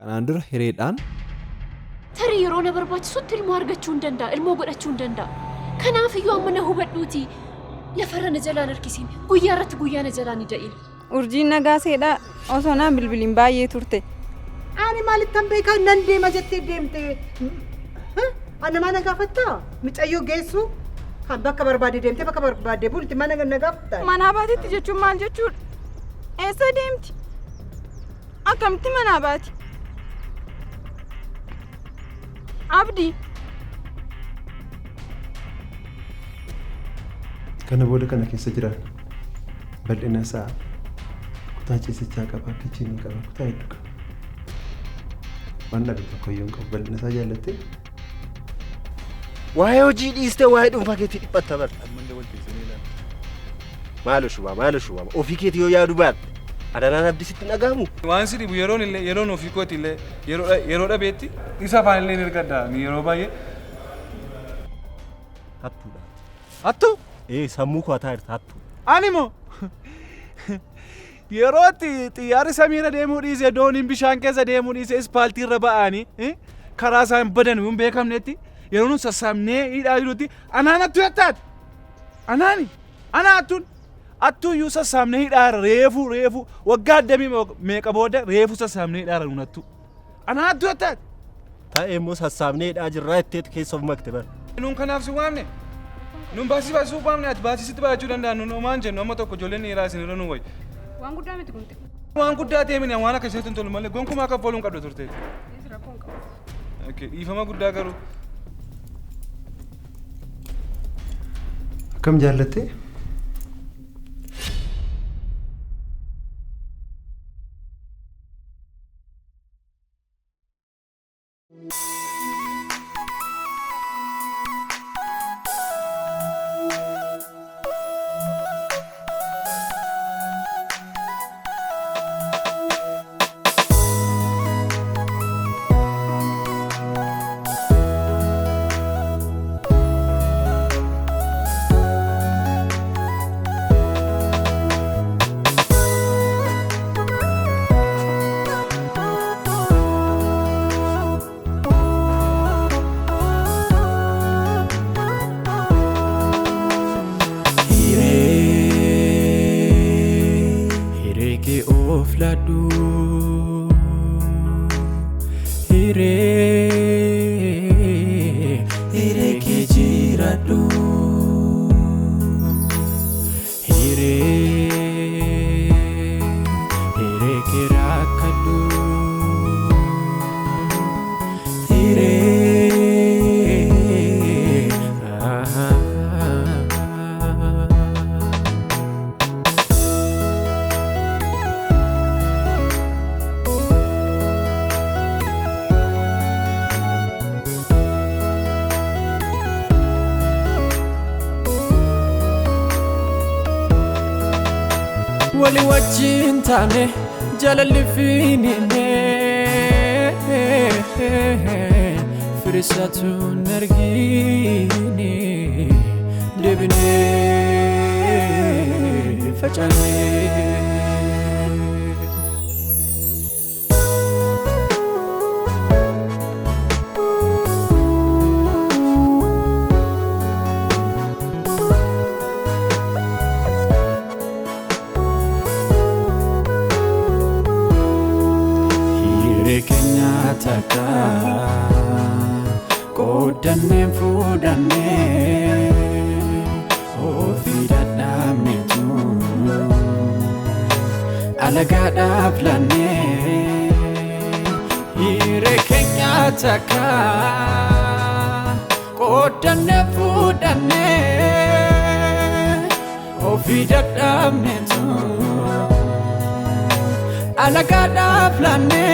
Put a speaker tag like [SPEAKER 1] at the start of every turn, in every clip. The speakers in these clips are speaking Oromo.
[SPEAKER 1] Anandura hireedhaan.
[SPEAKER 2] Tarii yeroo na barbaachisutti ilmoo argachuu hin danda'a, ilmoo godhachuu hin danda'a. Kanaaf iyyuu amma na hubadhuuti. Lafarra na jalaan harkisiin. Guyyaa irratti guyyaa na jalaan ida'in.
[SPEAKER 3] Urjiin nagaaseedha. Osoo naan bilbiliin baay'ee turte.
[SPEAKER 4] Ani maalittan beekaa nan deema jettee deemte. Ana mana gaafattaa? Micayyoo geessu? Kan bakka barbaade deemtee bakka barbaade bulti mana na gaafattaa?
[SPEAKER 3] Mana baatitti jechuun maal jechuudha? Eessa deemti? Akkamitti mana baati? Abdii.
[SPEAKER 1] Kana booda kana keessa jiran bal'ina isaa kutaa ciisichaa qaba, kichiinii qaba, kutaa hedduu qaba. Waan dhabe tokkoyyuu hin qabu bal'ina isaa jaallattee.
[SPEAKER 5] Waa'ee hojii dhiistee waa'ee dhuunfaa keetii dhiphatta bar. Maalo shubaa ofii keetii yoo yaadu baatte adanaan abdisitti dhagaamu.
[SPEAKER 6] Waan si dhibu yeroon ofii kooti illee yeroo dhabeetti isa afaan illee ergadda ni yeroo baay'ee.
[SPEAKER 5] Hattuudha.
[SPEAKER 6] Hattu?
[SPEAKER 5] Sammuu koo ataa irta hattu.
[SPEAKER 6] Ani moo? Yerootti xiyyaarri samiirra deemuu dhiisee dooniin bishaan keessa deemuu dhiisee ispaaltii irra ba'anii karaa isaan badan hin beekamnetti yeroo nu sassaabnee hidhaa jirutti anaan hattuu yattaati. Attuu iyyuu sassaabnee hidhaa reefu waggaa addamii meeqa booda reefu sassaabnee hidhaa nuun hattuu. Anaan hattuu yattaati.
[SPEAKER 5] Ta'ee immoo sassaabnee hidhaa jirraa itteetti keessa of makte bara.
[SPEAKER 6] Nuun kanaaf si waamne. Nuun baasisuu waamne ati baasisitti baachuu danda'an nuun homaan jennu amma tokko ijoolleen dhiiraa isinirra nu wayi.
[SPEAKER 3] Waan guddaa miti kun.
[SPEAKER 6] Waan guddaa deemine waan akka isheetti hin tolu malee gonkumaa akka fooluun qabdu turte.
[SPEAKER 3] Rakkoon qabu.
[SPEAKER 6] Dhiifama guddaa garuu.
[SPEAKER 1] Akkam jaallattee?
[SPEAKER 7] Wali wajjin taane jaalalli fiinine firisatuun argine deebinee facaanee. Taka kodanne fudanne ofida damne tu alaga daflanne hire kenya taka kodanne fudanne ofida damne tu alaga daflanne.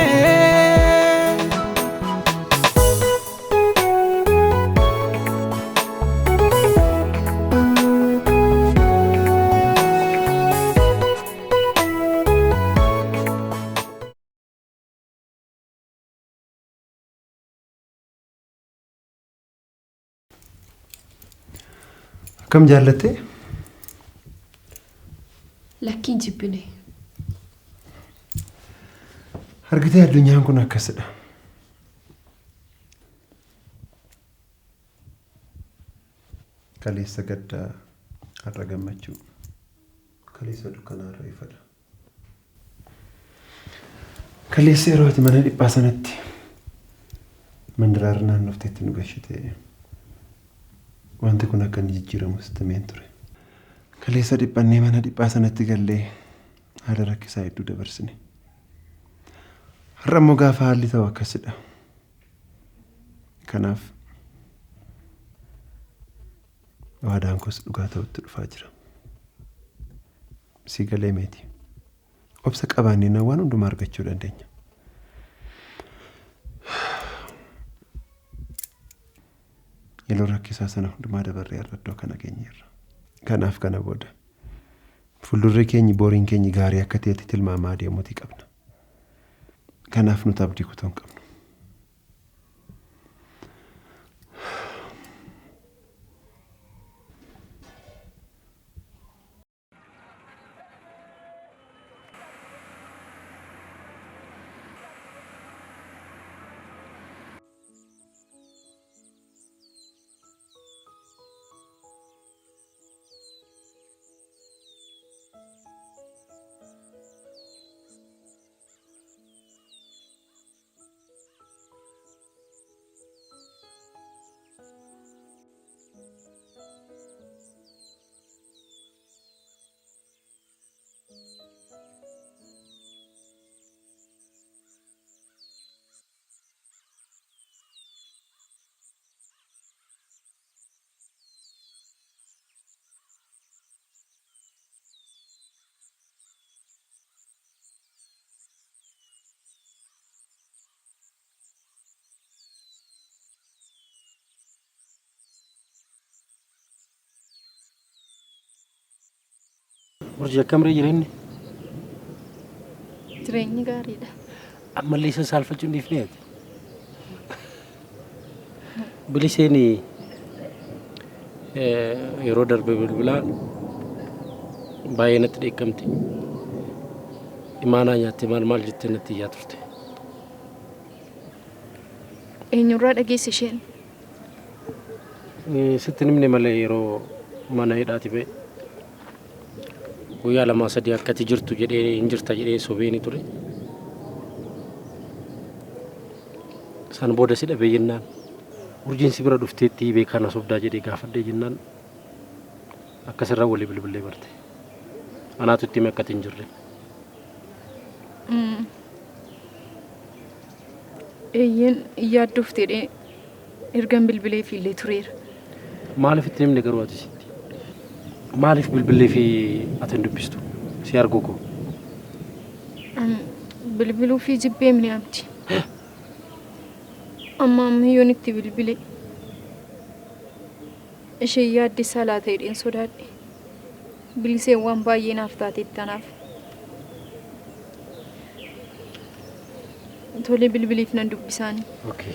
[SPEAKER 1] Akkam jaallattee?
[SPEAKER 2] Lakkiin jibbine.
[SPEAKER 1] Argitee addunyaan kun akkasidha. Kaleessa gaddaa har'a gammachuu. Kaleessa dukkanaa har'a ifadha. Kaleessa yeroo ati mana dhiphaa sanatti mandiraara naannofteetti nu gashite wanti kun akka inni jijjiiramu sitti meen ture. Kaleessa dhiphannee mana dhiphaa sanatti gallee haala rakkisaa hedduu dabarsine. Har'a immoo gaafa haalli ta'u akkasidha. Kanaaf waadaan kos dhugaa ta'utti dhufaa jira. Si galee meeti. Obsa qabaannee waan hundumaa argachuu dandeenya. Yeroo rakkisaa sana hundumaa dabarree har'a iddoo kana geenyeerra. Kanaaf kana booda fuuldurri keenyi booriin keenyi gaarii akka ta'etti tilmaamaa deemuutii qabna. Kanaaf nuti abdii kutuu hin qabnu.
[SPEAKER 5] Urjii akkamree jireenyi?
[SPEAKER 3] Jireenyi gaariidha.
[SPEAKER 5] Ammallee isa saalfachuun dhiifneeti. Biliseen yeroo darbe bilbilaan baay'ee natti dheekkamti. Imaanaa nyaattee maal jettee natti iyyaa turte.
[SPEAKER 3] Eenyurraa dhageesse isheen?
[SPEAKER 5] Sitti nimne malee yeroo mana hidhaati ba'e. Guyyaa lama sadii akkati jirtu jedhee hin jirta jedhee sobeeni ture. San booda si dhabee jennaan urjiin si bira dhufteetti beekaan asobdaa jedhee gaafadhee jennaan akkasirraa walii bilbilee barte. Anaatu itti hime akkati hin jirre.
[SPEAKER 3] Eeyyeen iyyaaddoof jedhee ergan bilbilee fiillee tureera.
[SPEAKER 5] Maaliif itti himne garuu ati sitti? Maaliif bilbilee fi ati hin dubbistu? Si arguu koo.
[SPEAKER 3] Bilbiluu fi jibbee mini amti. Amma ammayyoon itti bilbilee. Ishee yaaddisaa laata hidheen sodaadhe. Biliseen waan baay'ee naaf taateetti tanaaf. Tolee bilbiliif nan dubbisaanii.
[SPEAKER 5] Okay.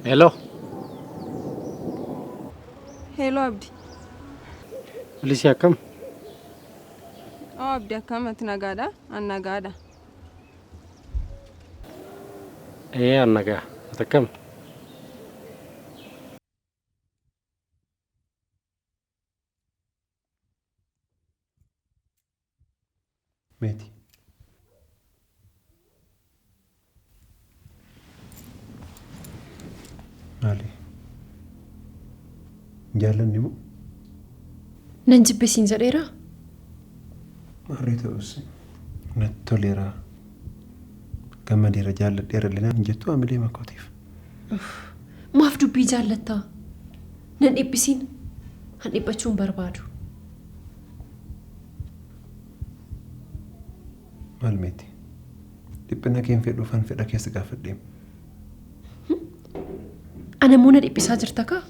[SPEAKER 5] Hello.
[SPEAKER 3] Hello Abdi.
[SPEAKER 5] Bilisii akkam?
[SPEAKER 3] Abdi akkamatti nagaadha? An nagaadha.
[SPEAKER 5] An nagaa. Ati akkam?
[SPEAKER 1] Meeti. Maali? Jaalanni moo?
[SPEAKER 2] Nan jibbisiin jedheera.
[SPEAKER 1] Maarree ta'us natti toleera. Gammadeera jaalladheera illee naan jettu amilee makootiif.
[SPEAKER 2] Maaf dubbii jaallattaa? Nan dhibbisiin. Han dhibbachuun barbaadu.
[SPEAKER 1] Maal meeti? Dhiphina keen fedhuufan fedha keessa gaafadheem.
[SPEAKER 2] Ana muna dhiphisaa jirta kaa?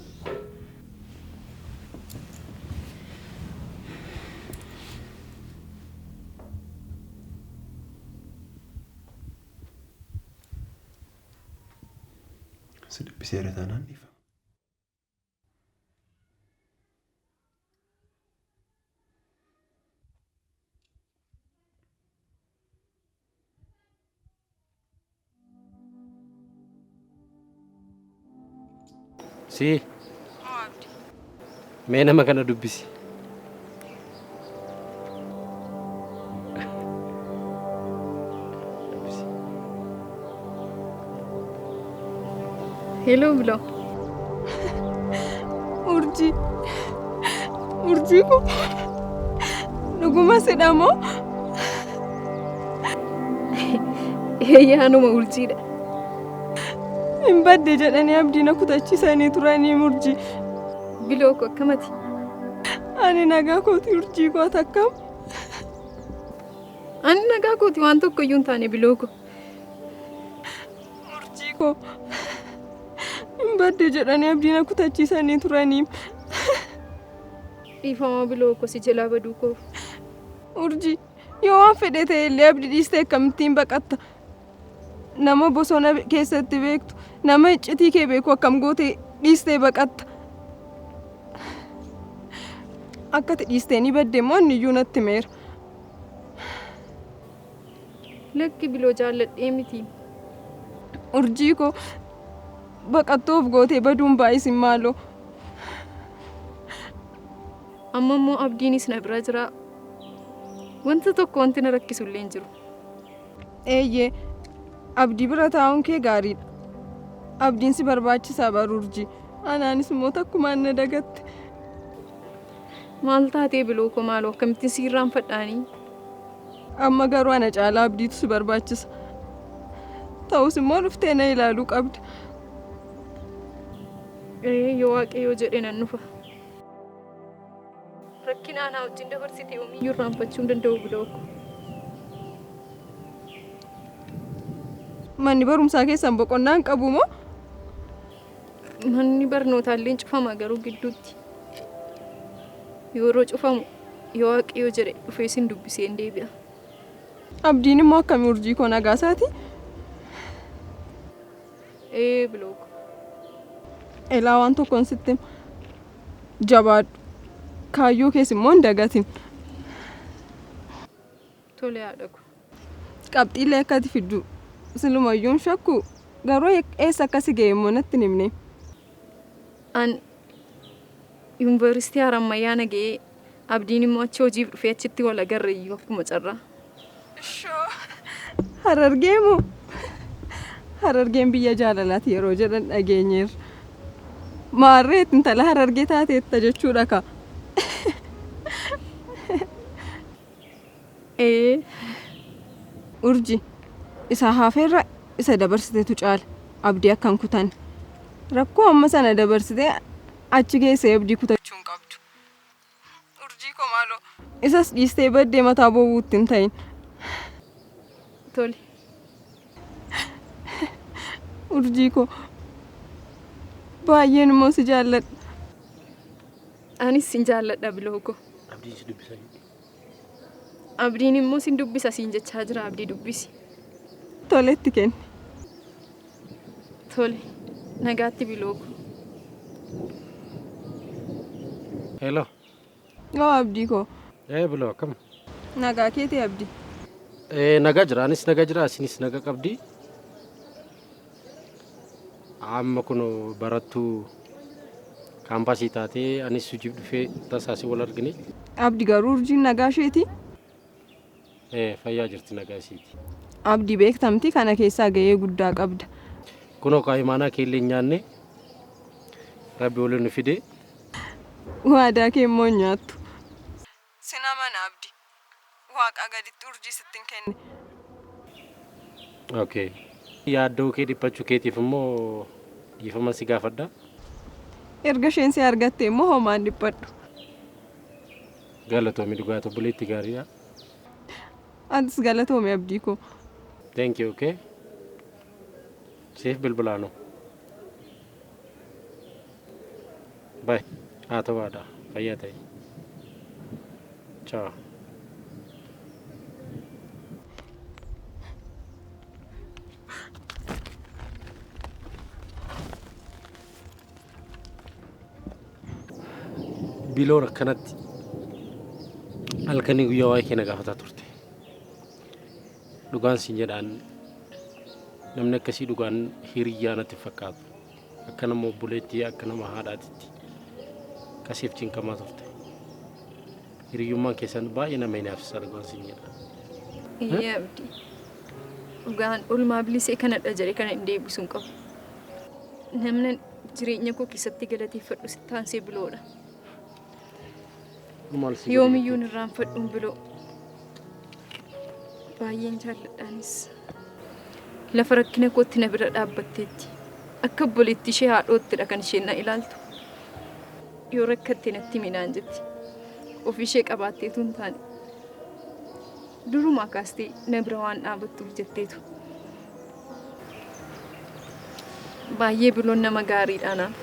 [SPEAKER 1] Si dhiphiseera taanaan dhiifama.
[SPEAKER 5] Si. Mee nama kana dubbisi.
[SPEAKER 3] Hello Bilo. Urji. Urji ko. Nuguma sedamo.
[SPEAKER 2] Yaanuma urjiidha.
[SPEAKER 3] Hin badde jedhanii abdiina kutachiisanii turanii urji.
[SPEAKER 2] Biloo ko akkamati?
[SPEAKER 3] Ani nagaa kooti urjii koo takkam.
[SPEAKER 2] Ani nagaa kooti waan tokko iyyuu hin taane biloo ko.
[SPEAKER 3] Urjii koo. Hin badde jedhanii abdiina kutachiisanii turanii.
[SPEAKER 2] Dhiifama biloo ko si jalaa baduu koo.
[SPEAKER 3] Urjii yoo waan fedhe ta'e illee abdii dhiistee akkamittiin baqatta. Nama bosona keessatti beektu, nama iccitii kee beeku akkam goote dhiistee baqatta. Akkati dhiistee ni badde immoo inni iyyuu natti meera.
[SPEAKER 2] Lakki biloo jaalladhee miti.
[SPEAKER 3] Urjii koo baqattoof gootee baduun baay'isin maaloo.
[SPEAKER 2] Amma immoo abdiinis na bira jira. Wanta tokko wanti na rakkisu illee hin jiru.
[SPEAKER 3] Eeyyee abdii bira taa'uun kee gaariidha. Abdiin si barbaachisaa bara urjii. Anaanis immoo takkumaan na dagatte.
[SPEAKER 2] Maal taatee biloo ko maaloo akkamittiin si irraanfadhaanii?
[SPEAKER 3] Amma garuu ana caalaa abdiitu si barbaachisa. Ta'us immoo dhuftee na ilaaluu qabda.
[SPEAKER 2] Yoo waaqayyoo jedhe nan dhufa. Rakkina anaa wajjin dabarsitee oomiyyuu irraanfachuu hin danda'u biloo ko.
[SPEAKER 3] Manni barumsaa keessan boqonnaan qabu moo?
[SPEAKER 2] Manni barnootaallee cufama garuu gidduutti. Yeroo cufamu yoo waaqayyoo jedhe dhufee sin dubbisee hin deebi'a.
[SPEAKER 3] Abdiin immoo akkamii urjii koo nagaasaati?
[SPEAKER 2] Biloo ko.
[SPEAKER 3] Elaa waan tokkoon sitti jabaadhu. Kaayyoo keessa immoo hin dagatin.
[SPEAKER 2] Tole haadha ko.
[SPEAKER 3] Qabxiillee akkati fiddu. Silumayyuun shakku garuu eessa akkasi ga'e immoo natti hin himne.
[SPEAKER 2] An yuunivarsiitii Harammayyaa nagee abdiin immoo achi hojiif dhufee achitti wal agarre iyyuu akkuma carraa.
[SPEAKER 3] Harargee moo? Harargeen biyya jaalalaati yeroo jedhan dhageenyeerra. Maarreet intala harargee taateetta jechuudha ka. Urji isa hafeerra isa dabarsiteetu caala abdii akkan kutan. Rakkoo amma sana dabarsitee achi geessee abdii kutachuu hin qabdu. Urjii koo maaloo isas dhiistee baddee mataa boowwuutti hin ta'in.
[SPEAKER 2] Tole.
[SPEAKER 3] Urjii koo baay'een immoo si jaalladha.
[SPEAKER 2] Anis sin jaalladha biloo ko.
[SPEAKER 5] Abdiin si dubbisa.
[SPEAKER 2] Abdiin immoo sin dubbisa siin jechaa jira abdii dubbisi.
[SPEAKER 3] Toletti kenni.
[SPEAKER 2] Tole. Nagaatti biloo ko.
[SPEAKER 5] Hello.
[SPEAKER 3] Yoo abdii koo.
[SPEAKER 5] Biloo akkam?
[SPEAKER 3] Nagaa keetii abdii.
[SPEAKER 5] Nagaa jira anis nagaa jira asinis nagaa qabdi. Amma kun barattuu kaampaasii taatee anis hojiif dhufee tasaasii wal argine.
[SPEAKER 3] Abdii garuu urjiin nagaa isheeti.
[SPEAKER 5] Fayyaa jirti nagaa isiiti.
[SPEAKER 3] Abdii beektamti kana keessaa gahee guddaa qabda.
[SPEAKER 5] Kunoo kaa'imaanaa keellee nyaanne rabbi waliin nu fide.
[SPEAKER 3] Waadaa kee immoo nyaattu. Sina mana abdii. Waaqa gaditti urjii sittin kenne.
[SPEAKER 5] Okay. Yaaddoo kee dhiphachuu keetiif immoo dhiifama si gaafadha.
[SPEAKER 3] Erga isheen si argatte immoo homaan dhiphadhu.
[SPEAKER 5] Galatoomi dhugaa obboleetti gaariidha.
[SPEAKER 3] Atis galatoomi abdii koo.
[SPEAKER 5] Thank you, okay? Safe bilbilaano. Bye. Atawada. Fayyatai. Ciao. Biloora kanatti halkanii guyyaa waa'ee keenya gaafataa turte. Dhugaan siin jedhaan namni akkasii dhugaan hiriyyaa natti fakkaatu. Akka nama obboleettii akka nama haadhaatitti kasiif cinqamaa turte. Hiriyyummaan keessan baay'ee nama hin hafsisaa dhugaan siin jedha.
[SPEAKER 3] Iyyaa abdii. Dhugaan oolmaa bilisee kanadha jedhee kana hin deebisuun qabu. Namni jireenya koo keessatti galateeffadhu sitti aansee biloodha. Yoomiyyuun irraanfadhuun biloo. Baay'een jaalladhaanis. Lafa rakkina kootti na bira dhaabbatteetti. Akka obboleetti ishee haadhoottidha kan isheen na ilaaltu. Yoo rakkatte natti midhaan jetti. Ofii ishee qabaatteetu hin taane. Durumaa kaastee na bira waan dhaabattuuf jetteetu. Baay'ee biloon nama gaariidha naaf.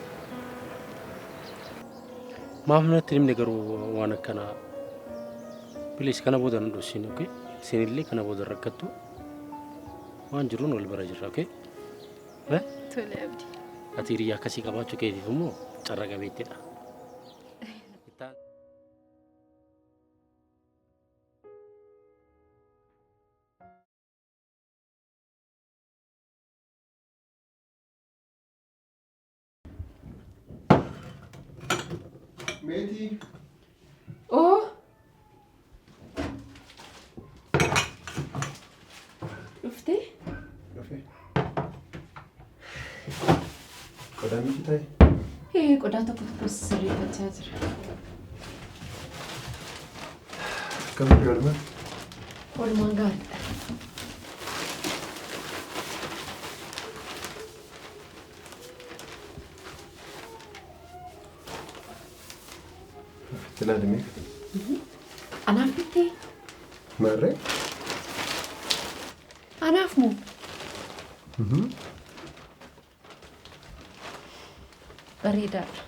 [SPEAKER 5] Maaf natti himne garuu waan akkanaa bilis kana booda nan dhossin okay? Isinillee kana booda rakkattu waan jiruun wal bira jirra okay?
[SPEAKER 3] Tole abdii.
[SPEAKER 5] Ati hiriyaa akkasii qabaachuu keetiif immoo carra qabeettiidha.
[SPEAKER 1] Meti.
[SPEAKER 2] Oh. Dhufte?
[SPEAKER 1] Dhufe. Qodaa miti ta'e?
[SPEAKER 2] Qodaa tokko sirreeffachaa jira.
[SPEAKER 1] Akkamitti oolmaa?
[SPEAKER 2] Oolmaan gaariidha.
[SPEAKER 1] Tilaadimee?
[SPEAKER 2] Anaaf bittee?
[SPEAKER 1] Maarree?
[SPEAKER 2] Anaaf moo? Bareedaadha.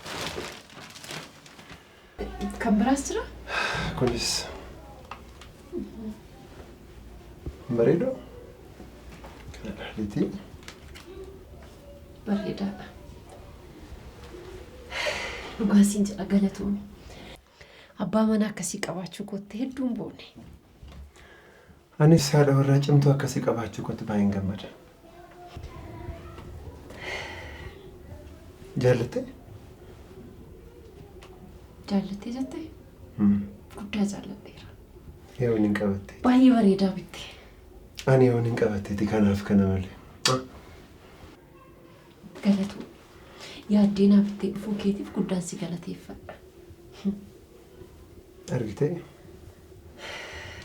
[SPEAKER 2] Kan biraas jira?
[SPEAKER 1] Kunis bareedoo? Kana dhaalitii?
[SPEAKER 2] Bareedaadha. Dhugaan siin jedha galatoomii. Abbaa manaa akkasii qabaachuu kootti hedduun boone.
[SPEAKER 1] Anis haadha warraa cimtuu akkasii qabaachuu kootti baay'een gammada. Jaallattee?
[SPEAKER 2] Jaallattee jettee? Guddaa jaalladheera.
[SPEAKER 1] Yoon hin qabatte?
[SPEAKER 2] Baay'ee bareedaa bitte.
[SPEAKER 1] Ani yoon hin qabatteeti kanaaf kana malee.
[SPEAKER 2] Galatu. Yaaddeenaa bittee dhufuu keetiif guddaan si galateeffadha.
[SPEAKER 1] Argitee?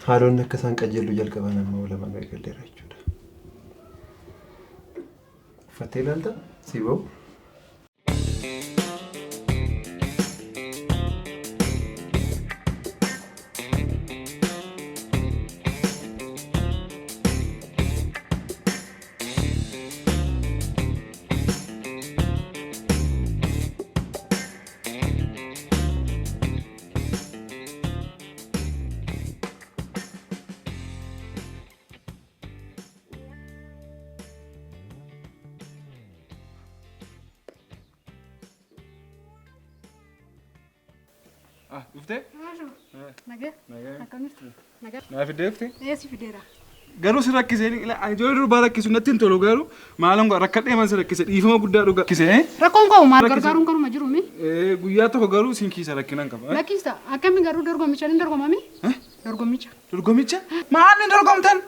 [SPEAKER 1] Haaloonni akka isaan qajeeluu jalqabaan amma lamaan eegalleera jechuudha. Uffattee ilaalta? Si ba'u?
[SPEAKER 6] Dhufte?
[SPEAKER 4] Nagaa. Akkamitti? Nagaa.
[SPEAKER 6] Naaf iddee dhufte?
[SPEAKER 4] Eessi fideera?
[SPEAKER 6] Garuu si rakkisee ijoollee durbaa rakkisu natti hin tolu garuu maalan rakkadhee man si rakkise dhiifama guddaa dhuga rakkise.
[SPEAKER 4] Rakkoon koo maal gargaaruun kanuma jiru mi?
[SPEAKER 6] Guyyaa tokko garuu siin kiisa rakkinaan qaba.
[SPEAKER 4] Lakkista akkami garuu dorgomicha ni dorgomami? Dorgomicha.
[SPEAKER 6] Dorgomicha? Maal ni dorgomtan?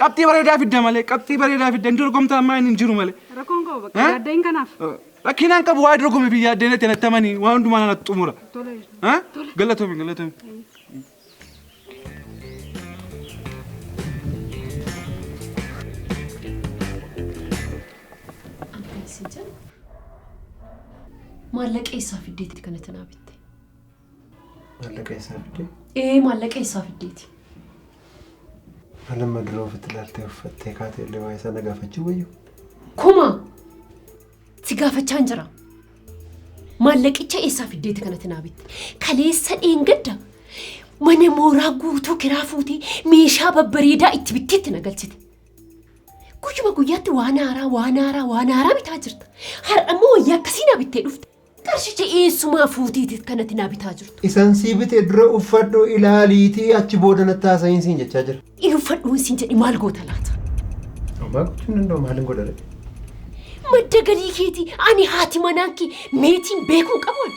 [SPEAKER 6] Qabxii bareedaa fidda malee qabxii bareedaa fidda ni dorgomtan maa hin jiru malee.
[SPEAKER 4] Rakkoon koo bakka yaadda hin kanaaf.
[SPEAKER 6] Rakkinaan qabu waa'ee dorgome biyya addeenatti natti amanii waan hundumaa natti xumura.
[SPEAKER 4] Tole.
[SPEAKER 6] Galatoomi galatoomi.
[SPEAKER 2] Maallaqa isaa fiddeeti kanatti naa bitte.
[SPEAKER 1] Maallaqa isaa fiddee?
[SPEAKER 2] Maallaqa isaa fiddeeti.
[SPEAKER 1] Haala dura ofitti ilaaltee uffattee kaatee illee waa'ee sana gaafachuu wayyu?
[SPEAKER 2] Kuma! Si gaafachaa hin jira. maallaqicha eessaa fiddeeti kanatti naa bitte kaleessa dheengadda mana mooraa guutuu kiraa fuutee meeshaa babbareedaa itti bitteetti na galchite guyyuma guyyaatti waan haaraa bitaa jirta har'ammoo wayyaa akkasii naa bittee dhufte qarshicha eessumaa fuuteeti kanatti naa bitaa jirtu
[SPEAKER 1] Isan sii bitee dura uffadhu ilaaliitii achi booda natti haasa'iin siin jechaa jira.
[SPEAKER 2] Inni uffadhuun siin jedhi maal goota laata?
[SPEAKER 1] Ammaa gochuun danda'u maalin godhare?
[SPEAKER 2] Madda galii keetii ani haati manaan kee meetiin beekuun qabuun.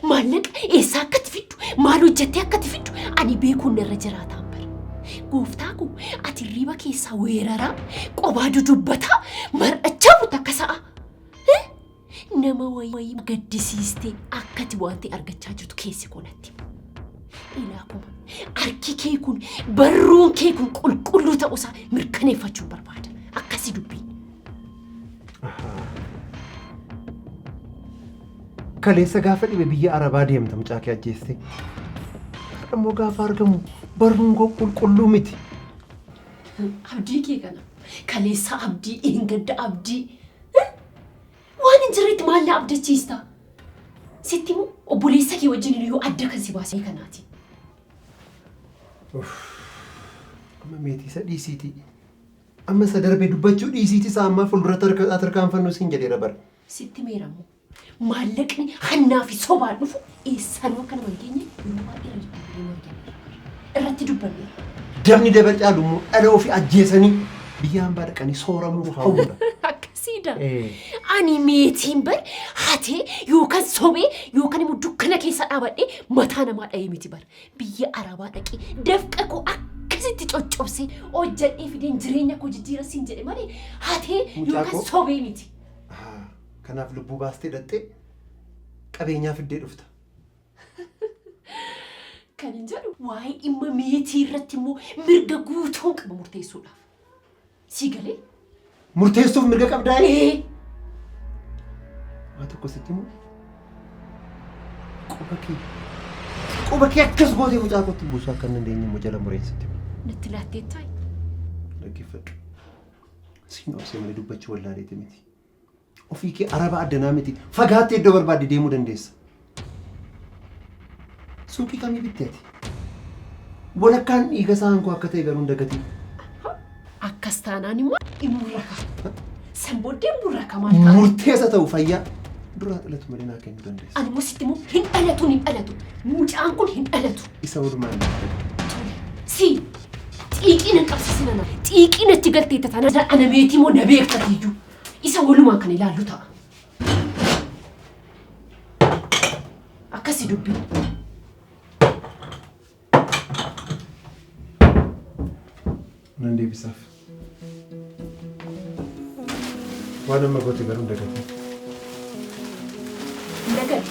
[SPEAKER 2] Maallaqa eessaa akkatti fiddu maal hojjettee akkatti fiddu ani beekuun irra jiraataan bara. Gooftaa koo ati riba keessaa weeraraa qobaa dudubbataa mar'achaa buta akka sa'a. Nama wayii gaddisiistee akkati wanti argachaa jirtu keessi konatti. Ilaakuma harki kee kun barruun kee kun qulqulluu ta'uusaa mirkaneeffachuun barbaada. Akkasii dubbii.
[SPEAKER 1] Kaleessa gaafa dhibe biyya Arabaa deemta mucaa kee ajjeeste. Ammoo gaafa argamu barruun koo qulqulluu miti.
[SPEAKER 2] Abdii kee kana kaleessa abdii dheengadda abdii. Waan hin jirretti maal na abdachiista? Sitti immoo obboleessa kee wajjin yoo adda kan si baasee kanaati.
[SPEAKER 1] Amma meetii isa dhiisiiti. Amma isa darbee dubbachuu dhiisiiti isaa ammaa fuulduratti harkaanfannoo siin jedheera bara.
[SPEAKER 2] Sitti meeramu. Maallaqni hannaa fi sobaan dhufu eessaanuu akka nama hin geenye yeroo baay'ee irratti dubbanne.
[SPEAKER 1] Dabni dabar caalu immoo dhala ofii ajjeesanii biyya hambaa dhaqanii sooramuu hawwudha.
[SPEAKER 2] Akkasiidha. Ani meetiin bar hatee yookaan sobee yookaan immoo dukkana keessa dhaabadhee mataa namaa dha'ee miti bar. Biyya Arabaa dhaqee dafqa koo akkasitti coccobsee hojjedhee fideen jireenya koo jijjiira siin jedhe malee hatee yookaan sobee miti.
[SPEAKER 1] Kanaaf lubbuu baastee dhattee qabeenyaa fiddee dhufta.
[SPEAKER 2] Kan hin jedhu waa'ee dhimma meetii irratti immoo mirga guutuun qaba murteessuudhaaf. Sii galee?
[SPEAKER 1] Murteessuuf mirga qabdaa? Waa tokko sitti immoo quba kee akkas gootee mucaa kootti buusuu akka hin dandeenye immoo jala mureessitti.
[SPEAKER 2] Natti laattee taa'i.
[SPEAKER 1] Dhaggeeffadhu. Siin obsee malee dubbachuu wallaaleeti miti. Ofii kee Arabaa addanaa miti. Fagaattee iddoo barbaadde deemuu dandeessa. Suuqii kamii bitteeti? Walakkaan dhiiga isaa hankoo akka ta'e garuu hin dagatiin.
[SPEAKER 2] Akkas taanaan immoo hin murraka. San booddee hin murraka maal ta'a?
[SPEAKER 1] Murteessa ta'u fayyaa duraa dhalatu malee naa kennuu dandeessa.
[SPEAKER 2] Ani immoo sitti immoo hin dhalatu. Mucaan kun hin dhalatu.
[SPEAKER 1] Isa walumaan
[SPEAKER 2] Si xiiqiin hin qabsiisin ana. Xiiqiin achi galteetta taana ana meetii moo na beektatiyyuu. Isa walumaan kan ilaallu ta'a. Akkasi dubbii.
[SPEAKER 1] Nan deebisaaf. Waan amma goote garuu hin dagatu.
[SPEAKER 2] Hin dagatu.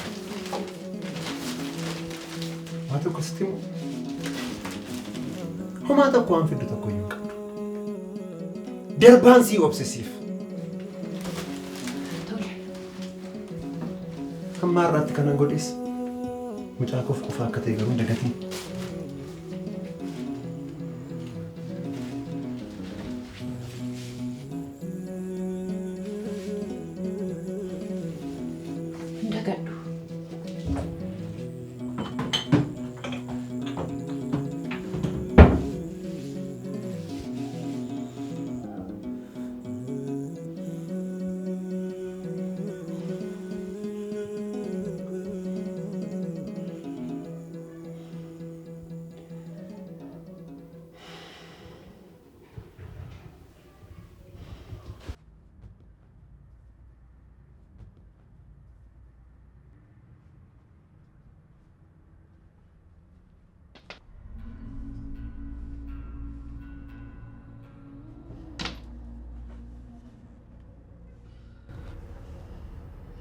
[SPEAKER 1] Waa tokko sitti immoo homaa tokko waan fiddu tokko hin qabdu. Darbaan sii obsesiif. Amma har'aatti kanan godhes mucaa koof qofaa akka ta'e garuu hin dagatiin.
[SPEAKER 2] Hin dagadhu.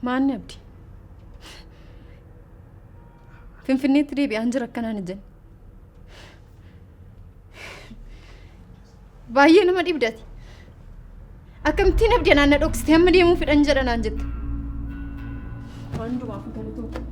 [SPEAKER 8] Maanni abdi? Finfinneetti deebi'aan jira akkanaan ijjan. baay'ee nama dhibdati. Akkamittiin abdii anaan na dhoksitee hamma deemuu fedhan jedha naan jette. Waan dhumaaf galatoota.